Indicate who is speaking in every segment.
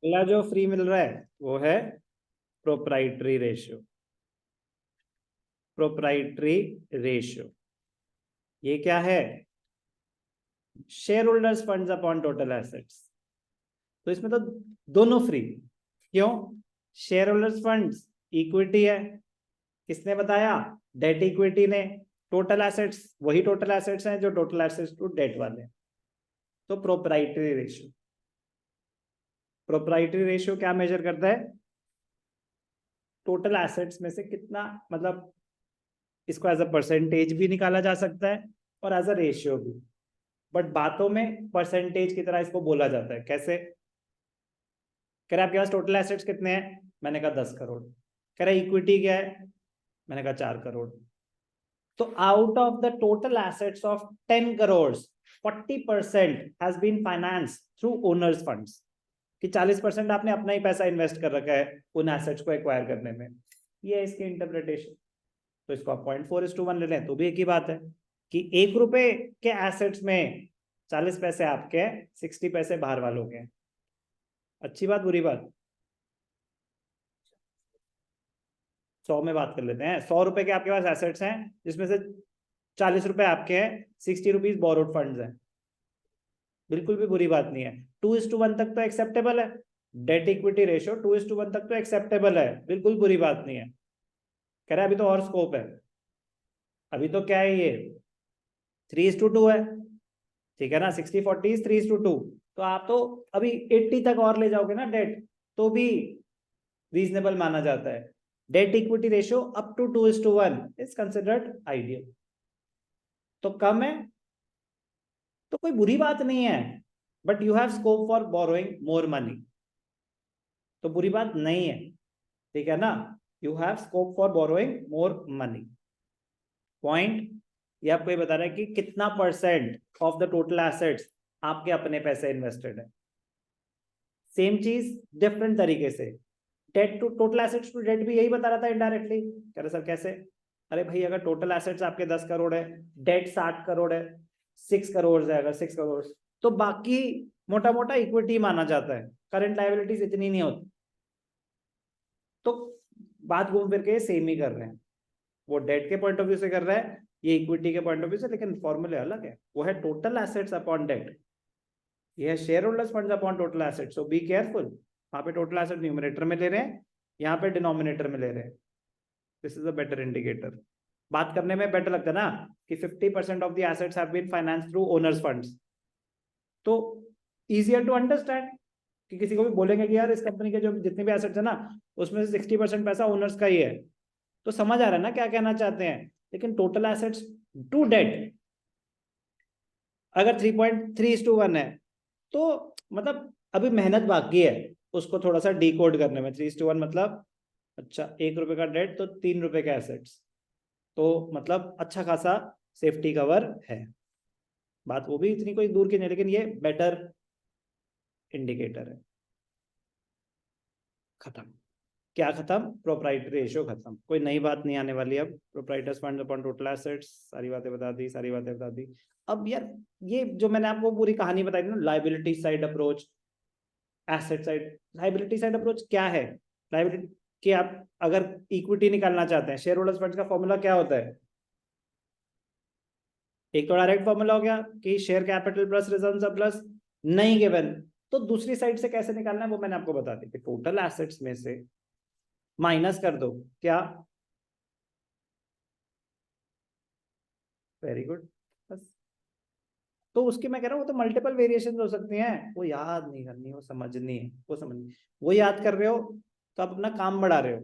Speaker 1: अगला जो फ्री मिल रहा है वो है प्रोप्राइटरी रेशियो। प्रोप्राइटरी रेशियो ये क्या है? Share holders funds upon total assets. तो इसमें तो दोनों फ्री। क्यों? शेयर होल्डर्स फंड्स इक्विटी है, किसने बताया? डेट इक्विटी ने। टोटल एसेट्स वही टोटल एसेट्स हैं जो टोटल एसेट्स टू डेट वाले। तो प्रोप्राइटरी रेशियो, प्रोप्राइटरी रेशियो क्या मेजर करता है? टोटल एसेट्स में से कितना, मतलब इसको एज अ परसेंटेज भी निकाला जा सकता है और एज अ रेशियो भी, बट बातों में परसेंटेज की तरह इसको बोला जाता है। कैसे? कह रहे आपके पास टोटल एसेट्स कितने हैं? मैंने कहा 10 करोड़। कह रहे इक्विटी क्या है? मैंने कहा 4 करोड़। तो out of the total assets of 10 crore 40% has been finance through owners funds, कि 40% आपने अपना ही पैसा इन्वेस्ट कर रखा है उन एसेट्स को एक्वायर करने में। ये है इसकी इंटरप्रिटेशन। तो इसको आप 0.4:1 ले लें तो भी एक ही बात है कि 1 रुपए के एसेट्स में 40 पैसे आपके हैं, 60 पैसे बाहर वालों के हैं। अच्छी बात बुरी बात? 100 में बात कर लेते हैं। 100 रुपए के आपके पास एसेट्स हैं जिसमें से 40 रुपए आपके हैं, 60 रुपीज बोरोड फंड्स हैं। बिल्कुल भी बुरी बात नहीं है। 2:1 तक तो एक्सेप्टेबल है। डेट इक्विटी रेशियो 2:1 तक तो एक्सेप्टेबल है, बिल्कुल बुरी बात नहीं है। कह रहा है अभी तो और स्कोप है। अभी तो क्या है, ये 3:2 है, ठीक है ना? 60/40 इज 3:2। तो आप तो अभी 80 तक और ले जाओगे ना डेट, तो भी रीजनेबल माना जाता है। Debt equity ratio up to 2:1 is considered ideal. तो कम है तो कोई बुरी बात नहीं है, but you have scope for borrowing more money, तो बुरी बात नहीं है, ठीक है ना? You have scope for borrowing more money. Point ये आपको ये बता रहा है कि कितना percent of the total assets आपके अपने पैसे इन्वेस्टेड है। सेम चीज डिफरेंट तरीके से, debt to total assets to debt भी यही बता रहा था इनडायरेक्टली। कह रहे सर कैसे? अरे भाई अगर टोटल एसेट्स आपके 10 करोड़ है, डेट 60 करोड़ है, 6 करोड़ है, अगर 6 करोड़ तो बाकी मोटा मोटा इक्विटी माना जाता है, करंट लायबिलिटीज इतनी नहीं होती। तो बात घूम फिर के सेम ही कर रहे हैं। वो डेट के पॉइंट ऑफ व्यू से कर रहा है, ये इक्विटी के पॉइंट ऑफ व्यू से, लेकिन फॉर्मूले अलग है। वो है टोटल एसेट्स अपॉन डेट, ये है share holders funds upon total assets. So be careful. वहां पे टोटल एसेट न्यूमरेटर में ले रहे हैं, यहाँ पे डिनोमिनेटर में ले रहे हैं। This is a better indicator. बात करने में बेटर लगता है ना कि 50% of the assets have been financed through owners funds, तो इजियर टू अंडरस्टैंड कि किसी को भी बोलेंगे कि यार इस कंपनी के जो जितने भी एसेट्स है ना उसमें से 60% पैसा ओनर्स का ही है, तो समझ आ रहा है ना क्या कहना चाहते हैं। लेकिन टोटल एसेट्स टू डेट अगर 3.3:1 है तो मतलब अभी मेहनत बाकी है उसको थोड़ा सा डिकोड करने में। 3:1 मतलब अच्छा 1 रुपए का डेट तो 3 रुपए के एसेट्स, तो मतलब अच्छा खासा सेफ्टी कवर है। बात वो भी इतनी कोई दूर की नहीं, लेकिन ये बेटर इंडिकेटर है। खत्म। क्या खत्म? प्रोप्राइटरी रेशियो खत्म, कोई नई बात नहीं आने वाली। अब proprietors fund upon total assets, सारी बातें बता दी, सारी बातें बता दी। अब यार ये जो मैंने आपको पूरी कहानी बताई थी ना, liability side approach, asset side, liability side approach क्या है? लाइबिलिटी कि आप अगर इक्विटी निकालना चाहते हैं, शेयर होल्डर्स फंड का फॉर्मूला क्या होता है? एक तो डायरेक्ट फॉर्मूला हो गया कि share capital plus reserve surplus, नहीं गिवन। तो दूसरी साइड से कैसे निकालना है वो मैंने आपको बता दी कि टोटल एसेट्स में से माइनस कर दो। क्या? Very good. बस। तो उसकी मैं कह रहा हूँ वो तो मल्टीपल वेरिएशन हो सकती हैं, वो याद नहीं करनी, वो समझनी है, वो समझनी। वो याद कर रहे हो तो आप अपना काम बढ़ा रहे हो।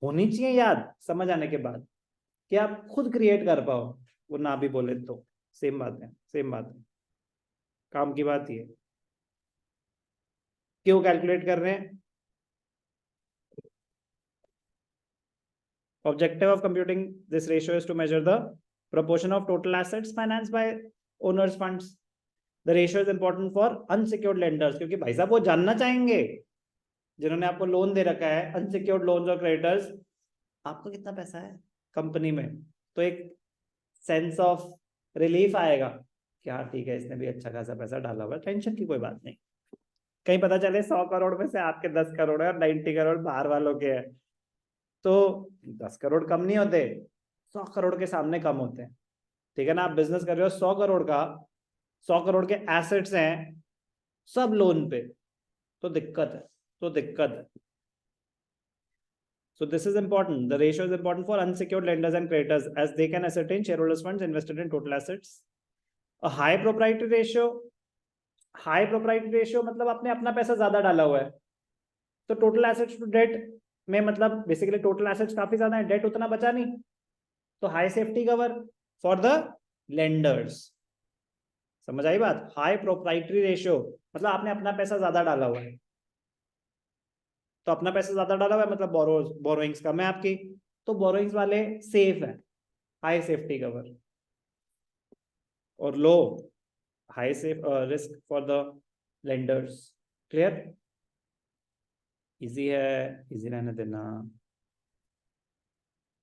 Speaker 1: होनी चाहिए याद समझ आने के बाद कि आप खुद क्रिएट कर पाओ, वो ना भी बोले तो। सेम बात है, सेम बात है। काम की बात ये क्यों कैलकुलेट कर रहे हैं? Objective of computing this ratio is to measure the proportion of total assets financed by owners funds. The ratio is important for unsecured lenders, क्योंकि भाई साहब वो जानना चाहेंगे जिन्होंने आपको लोन दे रखा है, अनसिक्योर्ड लोन्स और क्रेडिटर्स, आपका कितना पैसा है कंपनी में। तो एक सेंस ऑफ रिलीफ आएगा कि हाँ ठीक है इसने भी अच्छा खासा पैसा डाला हुआ है, टेंशन की कोई बात नहीं। कहीं पता चले 100 करोड़ में से आपके 10 करोड़ है और 90 करोड़ बाहर वालों के हैं, तो 10 करोड़ कम नहीं होते, 100 करोड़ के सामने कम होते हैं। ठीक है ना, आप बिजनेस कर रहे हो 100 करोड़ का, 100 करोड़ के एसेट्स हैं सब लोन पे, तो दिक्कत है, तो दिक्कत है। So this is important. The ratio is important for unsecured lenders and creditors as they can ascertain shareholders' funds invested in total assets. A high proprietary ratio, मतलब आपने अपना पैसा ज्यादा डाला हुआ है, तो टोटल एसेट्स टू डेट में मतलब बेसिकली टोटल एसेट्स काफी ज्यादा है, डेट उतना बचा नहीं, तो high safety cover for the lenders. समझ आई बात? हाई प्रोप्राइटरी रेशियो मतलब आपने अपना पैसा ज्यादा डाला हुआ है, तो अपना पैसा ज्यादा डाला हुआ है मतलब बोरोइंग्स कम है आपकी, तो बोरोइंग्स वाले सेफ है, हाई सेफ्टी कवर, और low high safe risk for the lenders. Clear? Easy है, इजी रहने देना।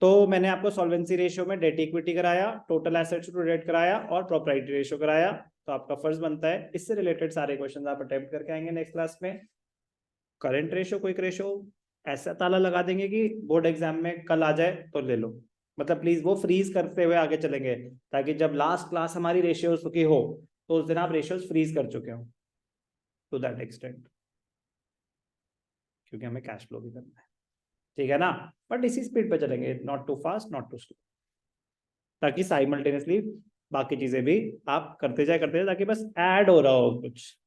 Speaker 1: तो मैंने आपको सॉल्वेंसी रेशियो में डेट इक्विटी कराया, टोटल एसेट्स टू डेट कराया और प्रोप्राइटरी रेशियो कराया, तो आपका फर्ज बनता है इससे रिलेटेड सारे क्वेश्चन आप अटेम्प्ट करके आएंगे नेक्स्ट क्लास में। करंट रेशियो, क्विक रेशियो ऐसा ताला लगा देंगे कि बोर्ड एग्जाम में कल आ जाए तो ले लो, मतलब प्लीज वो फ्रीज करते हुए आगे चलेंगे, ताकि जब लास्ट क्लास हमारी रेशियोज की हो तो उस दिन आप रेशियोज फ्रीज कर चुके हो टू दैट एक्सटेंट, क्योंकि हमें कैश फ्लो भी करना है। ठीक है ना, बट इसी स्पीड पे चलेंगे, not too fast not too slow, ताकि साइमल्टेनियसली बाकी चीजें भी आप करते जाए ताकि बस ऐड हो रहा हो कुछ।